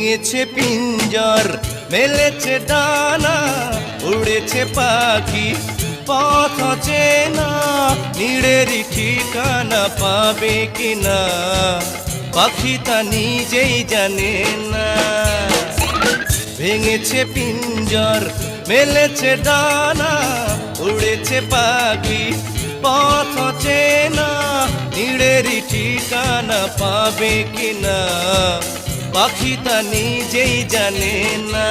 ভেঙেছে পিঞ্জর মেলেছে ডানা উড়েছে পাখি পথ চেনা নীড়েরই ঠিকানা পাবে কিনা পাখি তা নিজেই জানে না। ভেঙেছে পিঞ্জর মেলেছে ডানা উড়েছে পাখি পথ চেনা নীড়েরই ঠিকানা পাবে কিনা পাখি তা নিজেই জানে না।